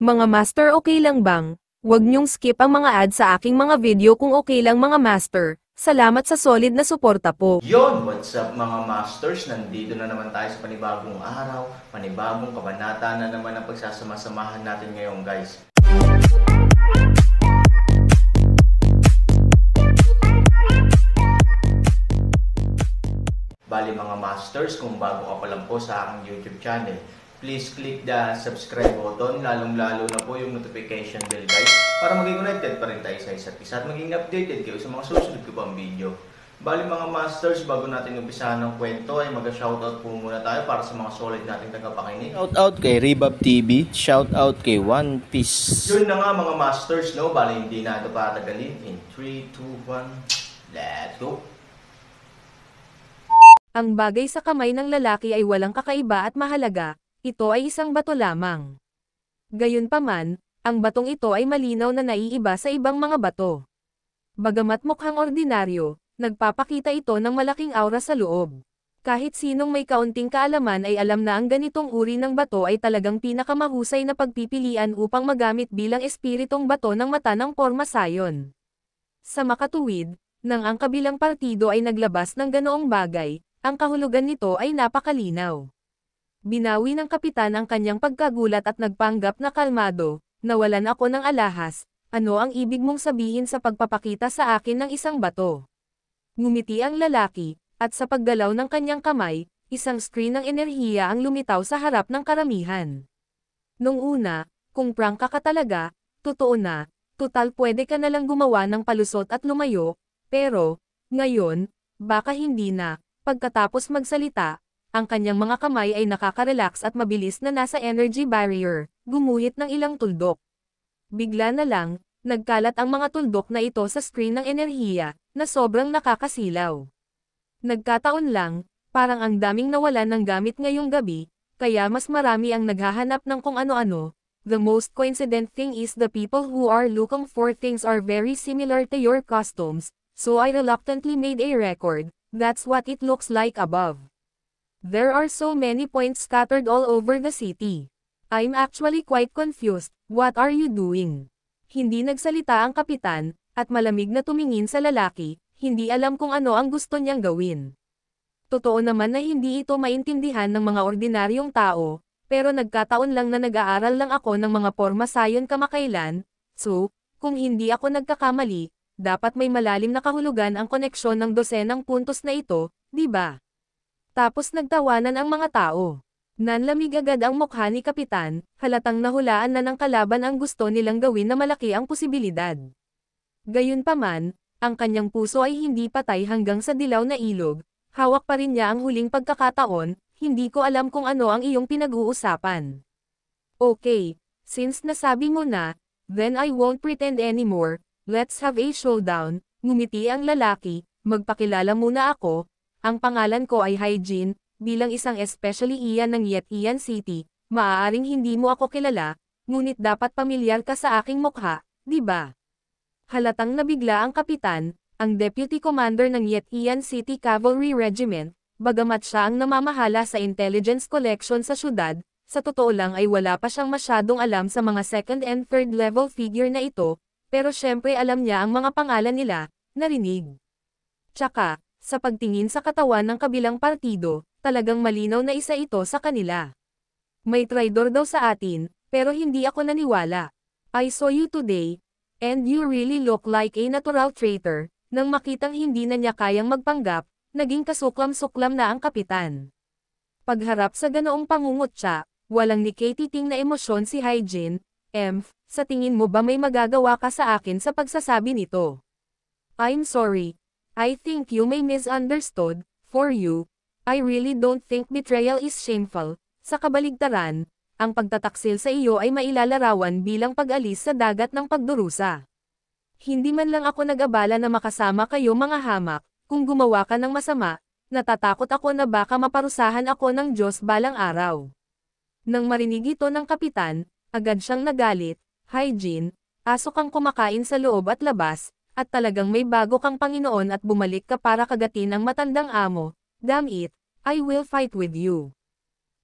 Mga master, okay lang bang? Huwag niyong skip ang mga ads sa aking mga video kung okay lang mga master. Salamat sa solid na suporta po. Yon, what's up mga masters? Nandito na naman tayo sa panibagong araw, panibagong kabanata na naman ang pagsasama-samahan natin ngayon guys. Bali mga masters, kung bago ka pa lang po sa aking YouTube channel, please click the subscribe button, lalong-lalo na po yung notification bell guys, para maging connected pa rin tayo sa isa't isa at maging updated kayo sa mga susunod ko pang video. Bali mga masters, bago natin umpisahan ng kwento ay mag-shoutout po muna tayo para sa mga solid nating tagapakinig. Shoutout kay Rebab TV, shoutout kay One Piece. Yun na nga mga masters, no? Bali hindi na ito patagalin. In 3, 2, 1, let's go! Ang bagay sa kamay ng lalaki ay walang kakaiba at mahalaga, ito ay isang bato lamang. Gayunpaman, ang batong ito ay malinaw na naiiba sa ibang mga bato. Bagamat mukhang ordinaryo, nagpapakita ito ng malaking aura sa loob. Kahit sinong may kaunting kaalaman ay alam na ang ganitong uri ng bato ay talagang pinakamahusay na pagpipilian upang magamit bilang espiritong bato ng mata ng porma sayon. Sa makatuwid, nang ang kabilang partido ay naglabas ng ganoong bagay, ang kahulugan nito ay napakalinaw. Binawi ng kapitan ang kanyang pagkagulat at nagpanggap na kalmado, nawalan ako ng alahas, ano ang ibig mong sabihin sa pagpapakita sa akin ng isang bato? Ngumiti ang lalaki, at sa paggalaw ng kanyang kamay, isang screen ng enerhiya ang lumitaw sa harap ng karamihan. Nung una, kung prangka ka talaga, totoo na, total pwede ka nalang gumawa ng palusot at lumayo, pero, ngayon, baka hindi na. Pagkatapos magsalita, ang kanyang mga kamay ay nakaka-relax at mabilis na nasa energy barrier, gumuhit ng ilang tuldok. Bigla na lang, nagkalat ang mga tuldok na ito sa screen ng enerhiya, na sobrang nakakasilaw. Nagkataon lang, parang ang daming nawalan ng gamit ngayong gabi, kaya mas marami ang naghahanap ng kung ano-ano. The most coincident thing is the people who are looking for things are very similar to your costumes, so I reluctantly made a record. That's what it looks like above. There are so many points scattered all over the city. I'm actually quite confused. What are you doing? Hindi nagsalita ang kapitan, at malamig na tumingin sa lalaki, hindi alam kung ano ang gusto niyang gawin. Totoo naman na hindi ito maintindihan ng mga ordinaryong tao, pero nagkataon lang na nag-aaral lang ako ng mga porma sayon kamakailan, so, kung hindi ako nagkakamali, dapat may malalim na kahulugan ang koneksyon ng dosenang puntos na ito, di ba? Tapos nagtawanan ang mga tao. Nanlamig agad ang mukha ni kapitan, halatang nahulaan na ng kalaban ang gusto nilang gawin na malaki ang posibilidad. Gayunpaman, ang kanyang puso ay hindi patay hanggang sa dilaw na ilog, hawak pa rin niya ang huling pagkakataon, hindi ko alam kung ano ang iyong pinag-uusapan. Okay, since nasabi mo na, then I won't pretend anymore. Let's have a showdown, ngumiti ang lalaki, magpakilala muna ako, ang pangalan ko ay Hyjin, bilang isang especially iyan ng Yetian City, maaaring hindi mo ako kilala, ngunit dapat pamilyar ka sa aking mukha, di ba? Halatang nabigla ang kapitan, ang deputy commander ng Yetian City Cavalry Regiment, bagamat siya ang namamahala sa intelligence collection sa syudad, sa totoo lang ay wala pa siyang masyadong alam sa mga second and third level figure na ito, pero syempre alam niya ang mga pangalan nila, narinig. Tsaka, sa pagtingin sa katawan ng kabilang partido, talagang malinaw na isa ito sa kanila. May traidor daw sa atin, pero hindi ako naniwala. I saw you today, and you really look like a natural traitor. Nang makitang hindi na niya kayang magpanggap, naging kasuklam-suklam na ang kapitan. Pagharap sa ganoong pangungutya, walang nikatiting na emosyon si Hyjin. Sa tingin mo ba may magagawa ka sa akin sa pagsasabi nito? I'm sorry. I think you may misunderstood. For you, I really don't think betrayal is shameful. Sa kabaligtaran, ang pagtataksil sa iyo ay mailalarawan bilang pag-alis sa dagat ng pagdurusa. Hindi man lang ako nag-abala na makasama kayo mga hamak, kung gumawa ka ng masama, natatakot ako na baka maparusahan ako ng Diyos balang araw. Nang marinig ito ng kapitan, agad siyang nagalit. Hyjin, aso kang kumakain sa loob at labas, at talagang may bago kang Panginoon at bumalik ka para kagatin ang matandang amo, damn it, I will fight with you.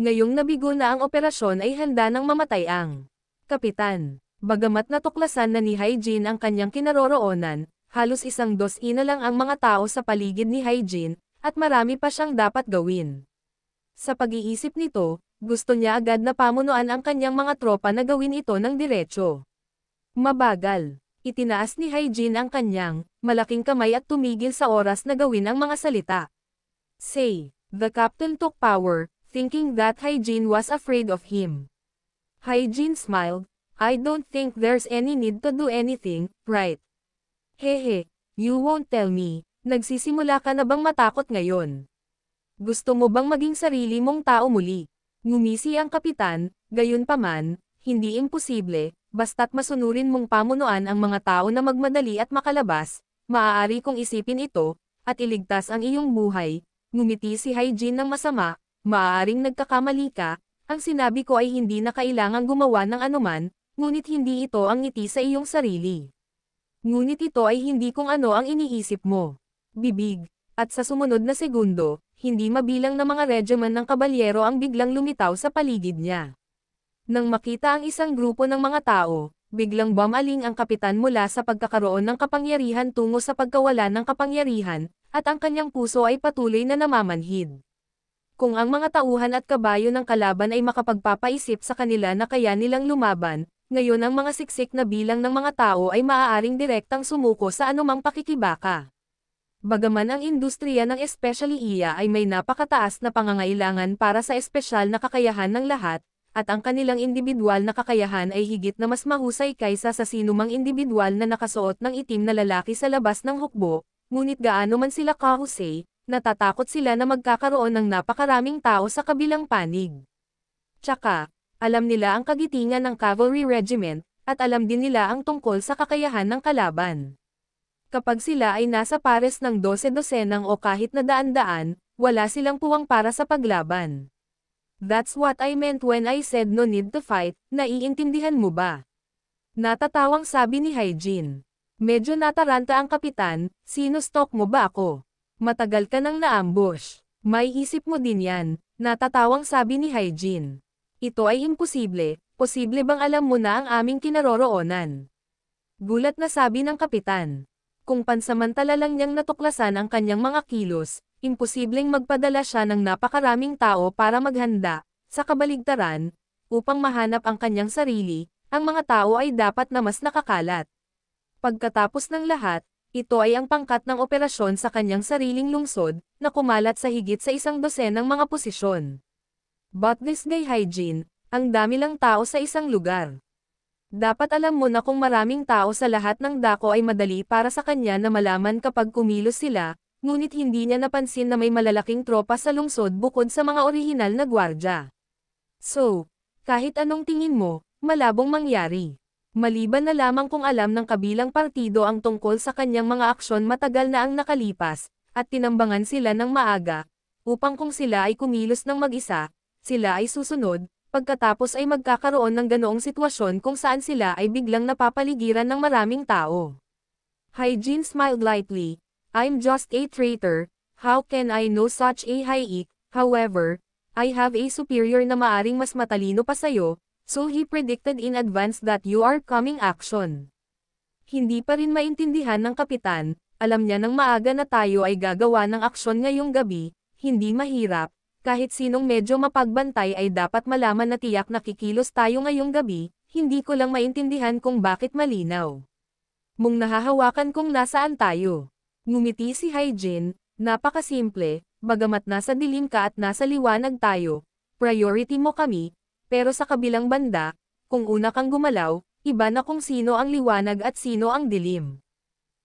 Ngayong nabigo na ang operasyon ay handa nang mamatay ang Kapitan. Bagamat natuklasan na ni Hyjin ang kanyang kinaroroonan, halos 12 na lang ang mga tao sa paligid ni Hyjin, at marami pa siyang dapat gawin. Sa pag-iisip nito, gusto niya agad na pamunuan ang kanyang mga tropa na gawin ito ng diretso. Mabagal. Itinaas ni Hyjin ang kanyang malaking kamay at tumigil sa oras na gawin ang mga salita. Say, the captain took power, thinking that Hyjin was afraid of him. Hyjin smiled. I don't think there's any need to do anything, right? Hehe, you won't tell me. Nagsisimula ka na bang matakot ngayon? Gusto mo bang maging sarili mong tao muli? Ngumisi ang kapitan, gayunpaman, hindi imposible, basta't masunurin mong pamunuan ang mga tao na magmadali at makalabas, maaari kong isipin ito, at iligtas ang iyong buhay. Ngumiti si Hyjin ng masama, maaaring nagkakamali ka, ang sinabi ko ay hindi na kailangang gumawa ng anuman, ngunit hindi ito ang ngiti sa iyong sarili. Ngunit ito ay hindi kung ano ang iniisip mo. Bibig, at sa sumunod na segundo, hindi mabilang na mga regiment ng kabalyero ang biglang lumitaw sa paligid niya. Nang makita ang isang grupo ng mga tao, biglang bumaling ang kapitan mula sa pagkakaroon ng kapangyarihan tungo sa pagkawalan ng kapangyarihan, at ang kanyang puso ay patuloy na namamanhid. Kung ang mga tauhan at kabayo ng kalaban ay makapagpapaisip sa kanila na kaya nilang lumaban, ngayon ang mga siksik na bilang ng mga tao ay maaaring direktang sumuko sa anumang pakikibaka. Bagaman ang industriya ng especially iya ay may napakataas na pangangailangan para sa espesyal na kakayahan ng lahat, at ang kanilang individual na kakayahan ay higit na mas mahusay kaysa sa sinumang individual na nakasuot ng itim na lalaki sa labas ng hukbo, ngunit gaano man sila kahusay, natatakot sila na magkakaroon ng napakaraming tao sa kabilang panig. Tsaka, alam nila ang kagitingan ng cavalry regiment, at alam din nila ang tungkol sa kakayahan ng kalaban. Kapag sila ay nasa pares ng 12-dosenang o kahit na daan-daan, wala silang puwang para sa paglaban. That's what I meant when I said no need to fight, naiintindihan mo ba? Natatawang sabi ni Hyjin. Medyo nataranta ang kapitan, sinustok mo ba ako? Matagal ka nang naambush. May isip mo din yan, natatawang sabi ni Hyjin. Ito ay imposible, posible bang alam mo na ang aming kinaroroonan? Gulat na sabi ng kapitan. Kung pansamantala lang niyang natuklasan ang kanyang mga kilos, imposibleng magpadala siya ng napakaraming tao para maghanda, sa kabaligtaran, upang mahanap ang kanyang sarili, ang mga tao ay dapat na mas nakakalat. Pagkatapos ng lahat, ito ay ang pangkat ng operasyon sa kanyang sariling lungsod, na kumalat sa higit sa 12 mga posisyon. But this guy Hyjin, ang dami lang tao sa isang lugar. Dapat alam mo na kung maraming tao sa lahat ng dako ay madali para sa kanya na malaman kapag kumilos sila, ngunit hindi niya napansin na may malalaking tropa sa lungsod bukod sa mga orihinal na gwardya. So, kahit anong tingin mo, malabong mangyari. Maliban na lamang kung alam ng kabilang partido ang tungkol sa kanyang mga aksyon matagal na ang nakalipas, at tinambangan sila ng maaga, upang kung sila ay kumilos ng mag-isa, sila ay susunod, pagkatapos ay magkakaroon ng ganoong sitwasyon kung saan sila ay biglang napapaligiran ng maraming tao. Hyjin smiled lightly. I'm just a traitor, how can I know such a high-ik? However, I have a superior na maaring mas matalino pa sayo, so he predicted in advance that you are coming action. Hindi pa rin maintindihan ng kapitan, alam niya nang maaga na tayo ay gagawa ng aksyon ngayong gabi, hindi mahirap. Kahit sinong medyo mapagbantay ay dapat malaman na tiyak na kikilos tayo ngayong gabi, hindi ko lang maintindihan kung bakit malinaw. Mong nahahawakan kung nasaan tayo. Ngumiti si Hyjin, napakasimple, bagamat nasa dilim ka at nasa liwanag tayo, priority mo kami, pero sa kabilang banda, kung una kang gumalaw, iba na kung sino ang liwanag at sino ang dilim.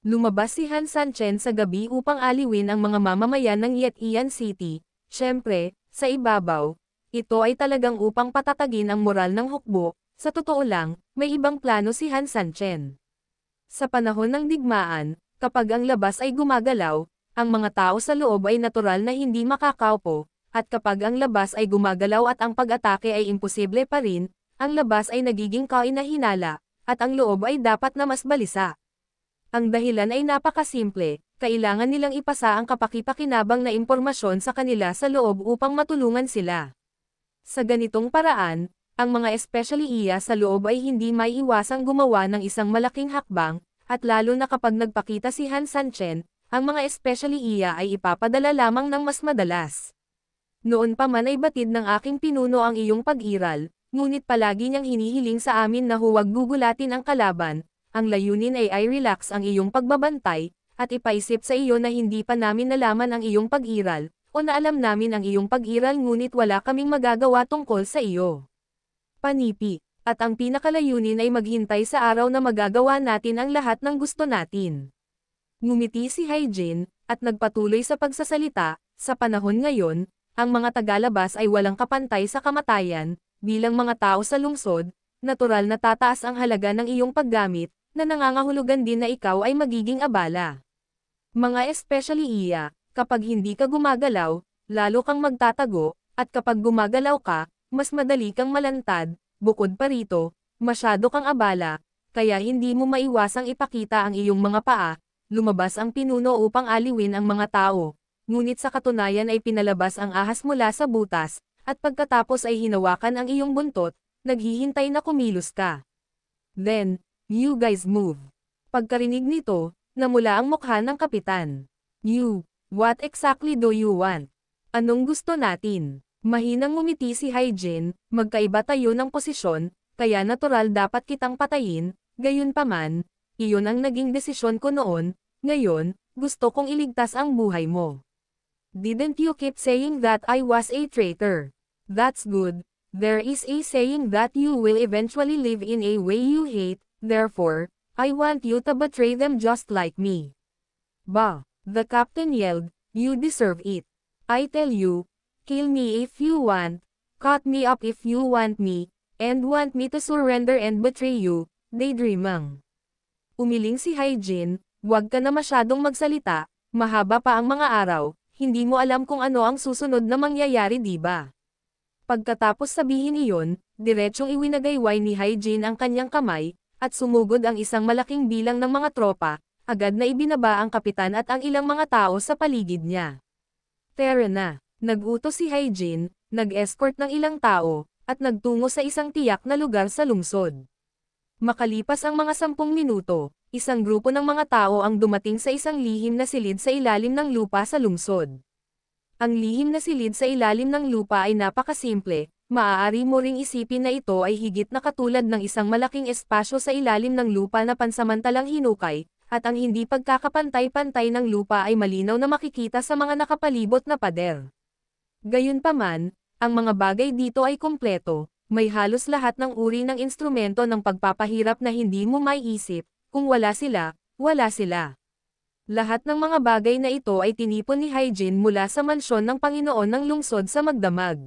Lumabas si Han Sanchen sa gabi upang aliwin ang mga mamamayan ng Yetian City. Siyempre, sa ibabaw, ito ay talagang upang patatagin ang moral ng hukbo, sa totoo lang, may ibang plano si Han Sanchen. Sa panahon ng digmaan, kapag ang labas ay gumagalaw, ang mga tao sa loob ay natural na hindi makakaupo, at kapag ang labas ay gumagalaw at ang pag-atake ay imposible pa rin, ang labas ay nagiging kainahinala, at ang loob ay dapat na mas balisa. Ang dahilan ay napakasimple. Kailangan nilang ipasa ang kapakipakinabang na impormasyon sa kanila sa loob upang matulungan sila. Sa ganitong paraan, ang mga especially iya sa loob ay hindi may iwasang gumawa ng isang malaking hakbang, at lalo na kapag nagpakita si Han Sanchen, ang mga especially iya ay ipapadala lamang ng mas madalas. Noon pa man ay batid ng aking pinuno ang iyong pag-iral, ngunit palagi niyang hinihiling sa amin na huwag gugulatin ang kalaban, ang layunin ay relax ang iyong pagbabantay, at ipaisip sa iyo na hindi pa namin nalaman ang iyong pag-iral, o na alam namin ang iyong pag-iral ngunit wala kaming magagawa tungkol sa iyo. Panipi, at ang pinakalayunin ay maghintay sa araw na magagawa natin ang lahat ng gusto natin. Ngumiti si Haijin, at nagpatuloy sa pagsasalita, sa panahon ngayon, ang mga tagalabas ay walang kapantay sa kamatayan, bilang mga tao sa lungsod, natural na tataas ang halaga ng iyong paggamit, na nangangahulugan din na ikaw ay magiging abala. Mga especially iya, kapag hindi ka gumagalaw, lalo kang magtatago, at kapag gumagalaw ka, mas madali kang malantad, bukod pa rito, masyado kang abala, kaya hindi mo maiwasang ipakita ang iyong mga paa, lumabas ang pinuno upang aliwin ang mga tao. Ngunit sa katunayan ay pinalabas ang ahas mula sa butas, at pagkatapos ay hinawakan ang iyong buntot, naghihintay na kumilos ka. Then, you guys move. Pagkarinig nito, namula ang mukha ng kapitan. You, what exactly do you want? Anong gusto natin? Mahinang ngumiti si Haijin, magkaiba tayo ng posisyon, kaya natural dapat kitang patayin, gayunpaman, iyon ang naging desisyon ko noon, ngayon, gusto kong iligtas ang buhay mo. Didn't you keep saying that I was a traitor? That's good. There is a saying that you will eventually live in a way you hate, therefore, I want you to betray them just like me. Bah! The captain yelled, you deserve it. I tell you, kill me if you want, cut me up if you want me, and want me to surrender and betray you, daydreaming. Umiling si Haijin, wag ka na masyadong magsalita, mahaba pa ang mga araw, hindi mo alam kung ano ang susunod na mangyayari diba? Pagkatapos sabihin iyon, diretsyong iwinagayway ni Haijin ang kanyang kamay, at sumugod ang isang malaking bilang ng mga tropa, agad na ibinaba ang kapitan at ang ilang mga tao sa paligid niya. Tara na, nag-utos si Haijin, nag-escort ng ilang tao, at nagtungo sa isang tiyak na lugar sa lungsod. Makalipas ang mga 10 minuto, isang grupo ng mga tao ang dumating sa isang lihim na silid sa ilalim ng lupa sa lungsod. Ang lihim na silid sa ilalim ng lupa ay napakasimple, maaari mo ring isipin na ito ay higit na katulad ng isang malaking espasyo sa ilalim ng lupa na pansamantalang hinukay, at ang hindi pagkakapantay-pantay ng lupa ay malinaw na makikita sa mga nakapalibot na pader. Gayunpaman, ang mga bagay dito ay kumpleto, may halos lahat ng uri ng instrumento ng pagpapahirap na hindi mo maiisip, kung wala sila, wala sila. Lahat ng mga bagay na ito ay tinipon ni Haijin mula sa mansyon ng Panginoon ng lungsod sa magdamag.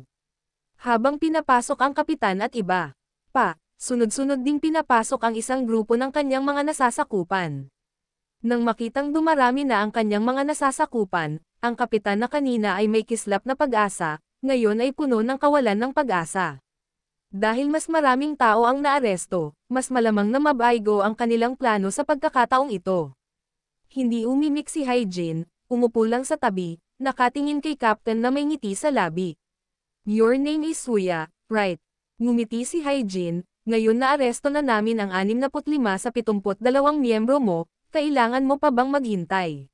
Habang pinapasok ang kapitan at iba pa, sunod-sunod ding pinapasok ang isang grupo ng kanyang mga nasasakupan. Nang makitang dumarami na ang kanyang mga nasasakupan, ang kapitan na kanina ay may kislap na pag-asa, ngayon ay puno ng kawalan ng pag-asa. Dahil mas maraming tao ang naaresto, mas malamang na mabaygo ang kanilang plano sa pagkakataong ito. Hindi umimik si Haijin, umupo lang sa tabi, nakatingin kay Captain na may ngiti sa labi. Your name is Suya, right? Ngumiti si Haijin, ngayon naaresto na namin ang 65 sa 72 miyembro mo, kailangan mo pa bang maghintay?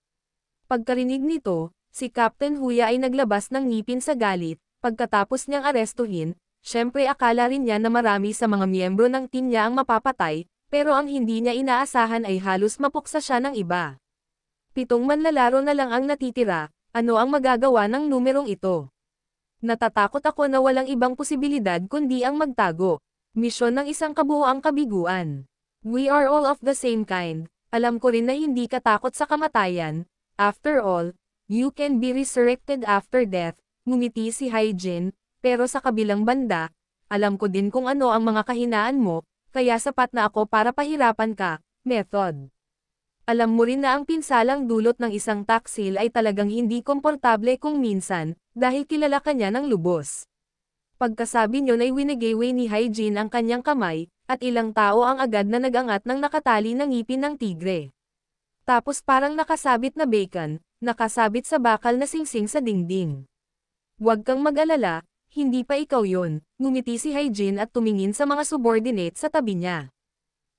Pagkarinig nito, si Captain Huya ay naglabas ng ngipin sa galit, pagkatapos niyang arestuhin. Siyempre akala rin niya na marami sa mga miyembro ng team niya ang mapapatay, pero ang hindi niya inaasahan ay halos mapuksa siya ng iba. 7 manlalaro na lang ang natitira, ano ang magagawa ng numerong ito? Natatakot ako na walang ibang posibilidad kundi ang magtago. Misyon ng isang kabuoang kabiguan. We are all of the same kind, alam ko rin na hindi ka takot sa kamatayan, after all, you can be resurrected after death, ngumiti si Haijin. Pero sa kabilang banda, alam ko din kung ano ang mga kahinaan mo, kaya sapat na ako para pahirapan ka, method. Alam mo rin na ang pinsalang dulot ng isang taksil ay talagang hindi komportable kung minsan, dahil kilala ka niya ng lubos. Pagkasabi niyon ay winigayway ni Haijin ang kanyang kamay, at ilang tao ang agad na nagangat ng nakatali ng ngipin ng tigre. Tapos parang nakasabit na bacon, nakasabit sa bakal na singsing sa dingding. Huwag kang mag-alala, Hindi pa ikaw yun, ngumiti si Hyjin at tumingin sa mga subordinate sa tabi niya.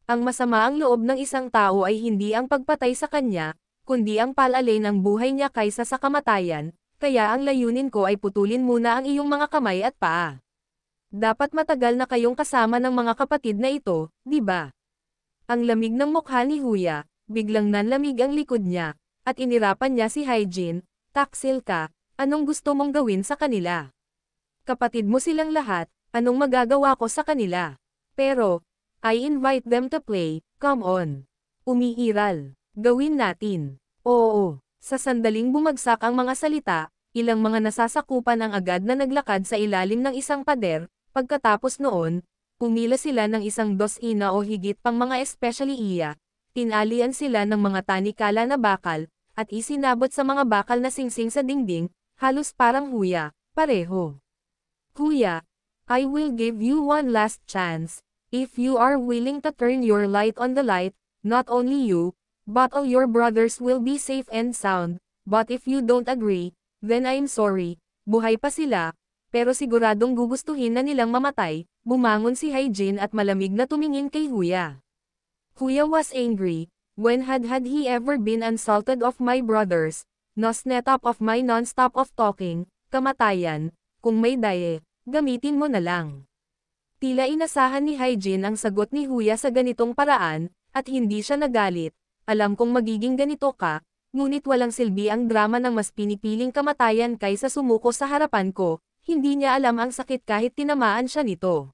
Ang masama ang loob ng isang tao ay hindi ang pagpatay sa kanya, kundi ang palalay ng buhay niya kaysa sa kamatayan, kaya ang layunin ko ay putulin muna ang iyong mga kamay at paa. Dapat matagal na kayong kasama ng mga kapatid na ito, di ba? Ang lamig ng mukha ni Huya, biglang nanlamig ang likod niya, at inirapan niya si Hyjin, taksil ka, anong gusto mong gawin sa kanila? Kapatid mo silang lahat, anong magagawa ko sa kanila? Pero, I invite them to play, come on. Umiiral, gawin natin. Oo, sa sandaling bumagsak ang mga salita, ilang mga nasasakupan ang agad na naglakad sa ilalim ng isang pader, pagkatapos noon, pumila sila ng isang dosina o higit pang mga especially iya, tinalian sila ng mga tanikala na bakal, at isinabot sa mga bakal na singsing sa dingding, halos parang Huya, pareho. Huya, I will give you one last chance, if you are willing to turn your light on the light, not only you, but all your brothers will be safe and sound, but if you don't agree, then I'm sorry, buhay pa sila, pero siguradong gugustuhin na nilang mamatay, bumangon si Hyjin at malamig na tumingin kay Huya. Huya was angry, when had he ever been insulted of my brothers, no snap of my non-stop of talking, kamatayan, kung may daye, gamitin mo na lang. Tila inasahan ni Hyjin ang sagot ni Huya sa ganitong paraan, at hindi siya nagalit, alam kong magiging ganito ka, ngunit walang silbi ang drama ng mas pinipiling kamatayan kaysa sumuko sa harapan ko, hindi niya alam ang sakit kahit tinamaan siya nito.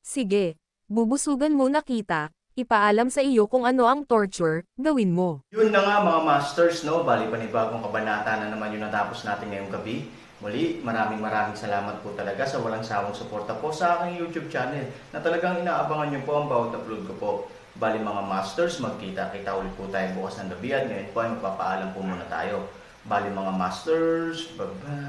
Sige, bubusugan mo na kita, ipaalam sa iyo kung ano ang torture, gawin mo. Yun na nga mga masters, no? Bali panibagong kabanata na naman yung natapos natin ngayong gabi. Muli, maraming salamat po talaga sa walang sawang suporta po sa aking YouTube channel na talagang inaabangan nyo po ang bawat upload ko po. Bali mga masters, magkita-kita ulit po tayo bukas ng gabi at ngayon po ay magpapaalam po muna tayo. Bali mga masters, bye-bye!